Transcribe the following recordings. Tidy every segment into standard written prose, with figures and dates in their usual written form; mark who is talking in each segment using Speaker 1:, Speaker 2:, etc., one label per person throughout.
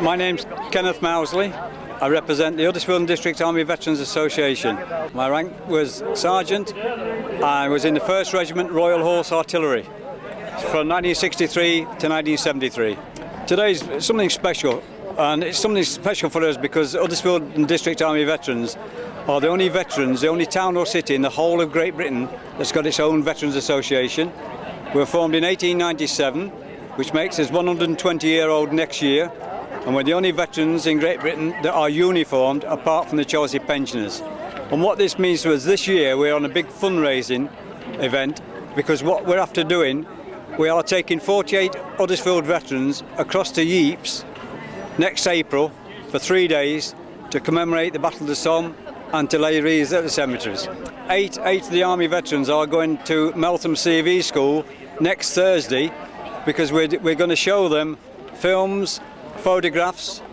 Speaker 1: My name's Kenneth Mousley. I represent the Huddersfield District Army Veterans Association. My rank was Sergeant. I was in the 1st Regiment Royal Horse Artillery from 1963 to 1973. Today's something special, and it's something special for us because Huddersfield District Army Veterans are the only veterans, the only town or city in the whole of Great Britain that's got its own Veterans Association. We were formed in 1897, which makes us 120-year-old next year. And we're the only veterans in Great Britain that are uniformed apart from the Chelsea pensioners. And what this means to us this year, we're on a big fundraising event because what we're after doing, we are taking 48 Huddersfield veterans across to Ypres next April for 3 days to commemorate the Battle of the Somme and to lay wreaths at the cemeteries. Eight of the Army veterans are going to Meltham CV School next Thursday because we're going to show them films, photographs,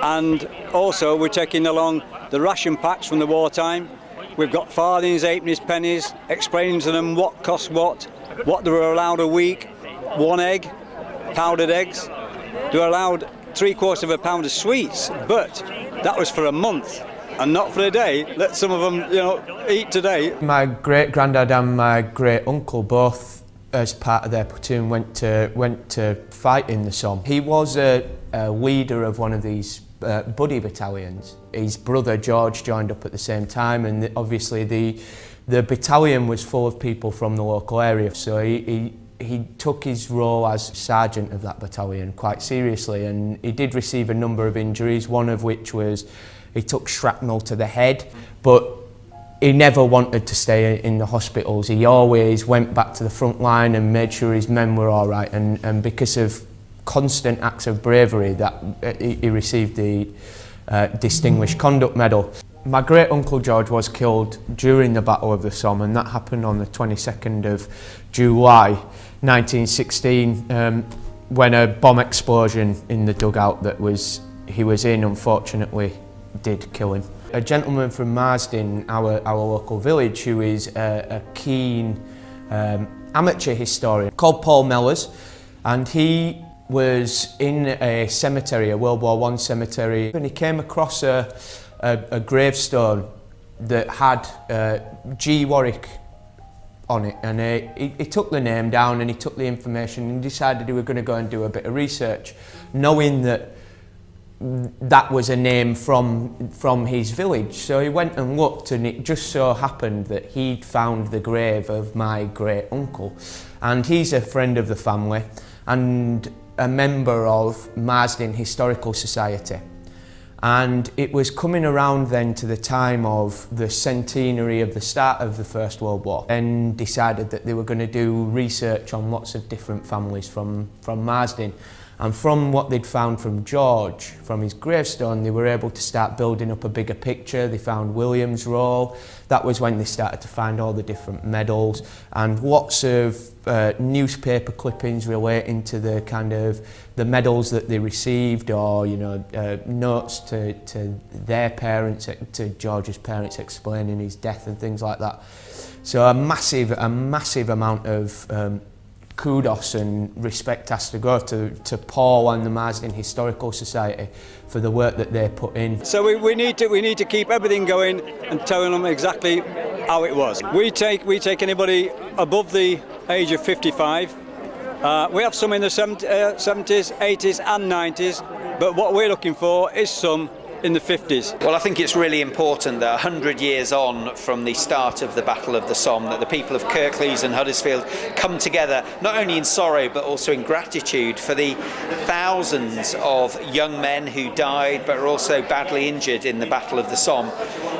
Speaker 1: and also we're taking along the ration packs from the wartime. We've got farthings, halfpennies, pennies, explaining to them what costs what they were allowed a week, 1 egg, powdered eggs. They were allowed 3/4 pound of sweets, but that was for a month and not for a day. Let some of them, eat today.
Speaker 2: My great granddad and my great uncle both, as part of their platoon, went to fight in the Somme. He was a leader of one of these buddy battalions. His brother George joined up at the same time, and obviously the battalion was full of people from the local area. So he took his role as sergeant of that battalion quite seriously, and he did receive a number of injuries. One of which was he took shrapnel to the head, but he never wanted to stay in the hospitals. He always went back to the front line and made sure his men were all right, and because of constant acts of bravery that he received the Distinguished Conduct Medal. My great uncle George was killed during the Battle of the Somme, and that happened on the 22nd of July 1916 when a bomb explosion in the dugout that he was in unfortunately did kill him. A gentleman from Marsden, our local village, who is a keen amateur historian called Paul Mellors, and he was in a cemetery, a World War I cemetery, and he came across a gravestone that had G. Warwick on it, and he took the name down and he took the information and decided he was going to go and do a bit of research, knowing that that was a name from his village. So he went and looked, and it just so happened that he'd found the grave of my great uncle, and he's a friend of the family and a member of Marsden Historical Society. And it was coming around then to the time of the centenary of the start of the First World War, and decided that they were going to do research on lots of different families from Marsden. And from what they'd found from George, from his gravestone, they were able to start building up a bigger picture. They found William's role. That was when they started to find all the different medals and lots of newspaper clippings relating to the kind of the medals that they received, or notes to their parents, to George's parents, explaining his death and things like that. So a massive amount of kudos and respect has to go to Paul and the Marsden Historical Society for the work that they put in.
Speaker 1: So we need to keep everything going and telling them exactly how it was. We take anybody above the age of 55. We have some in the 70s, 80s and 90s, but what we're looking for is some in the 50s.
Speaker 3: Well, I think it's really important that 100 years on from the start of the Battle of the Somme, that the people of Kirklees and Huddersfield come together, not only in sorrow but also in gratitude for the thousands of young men who died but are also badly injured in the Battle of the Somme.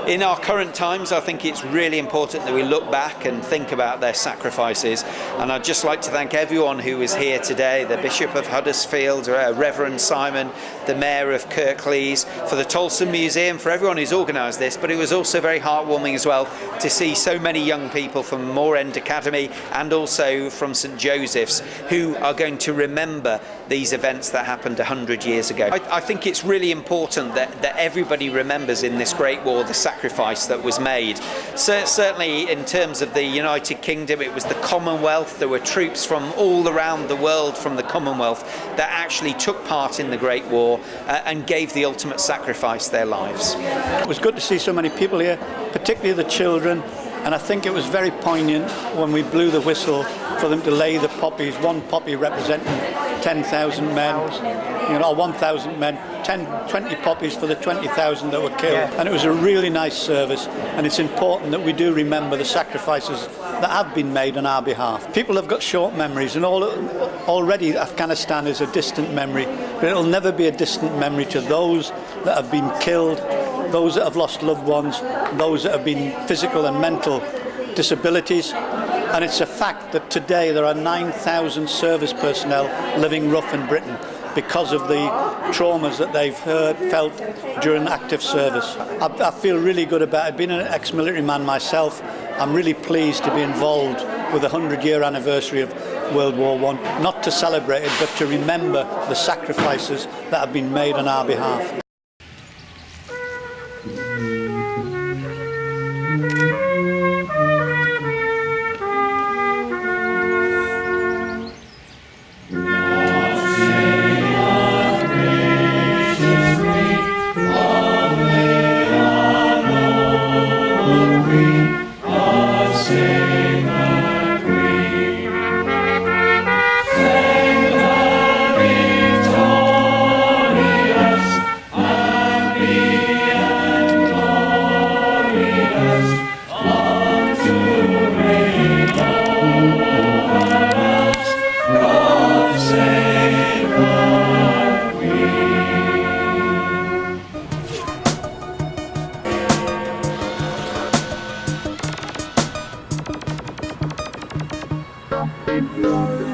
Speaker 3: In our current times, I think it's really important that we look back and think about their sacrifices, and I'd just like to thank everyone who was here today, the Bishop of Huddersfield, Reverend Simon, the Mayor of Kirklees, for the Tolson Museum, for everyone who's organised this. But it was also very heartwarming as well to see so many young people from Moor End Academy and also from St Joseph's who are going to remember these events that happened 100 years ago. I think it's really important that everybody remembers in this Great War the sacrifice that was made. So, certainly in terms of the United Kingdom, it was the Commonwealth. There were troops from all around the world from the Commonwealth that actually took part in the Great War and gave the ultimate sacrifice, their lives.
Speaker 4: It was good to see so many people here, particularly the children, and I think it was very poignant when we blew the whistle for them to lay the poppies, one poppy representing 10,000 men, 1,000 men, 20 poppies for the 20,000 that were killed. Yeah. And it was a really nice service, and it's important that we do remember the sacrifices that have been made on our behalf. People have got short memories, and already Afghanistan is a distant memory, but it'll never be a distant memory to those that have been killed, those that have lost loved ones, those that have been physical and mental disabilities. And it's a fact that today there are 9,000 service personnel living rough in Britain because of the traumas that they've felt during active service. I feel really good about it. Being an ex-military man myself, I'm really pleased to be involved with the 100-year anniversary of World War I, not to celebrate it, but to remember the sacrifices that have been made on our behalf.
Speaker 5: Thank you.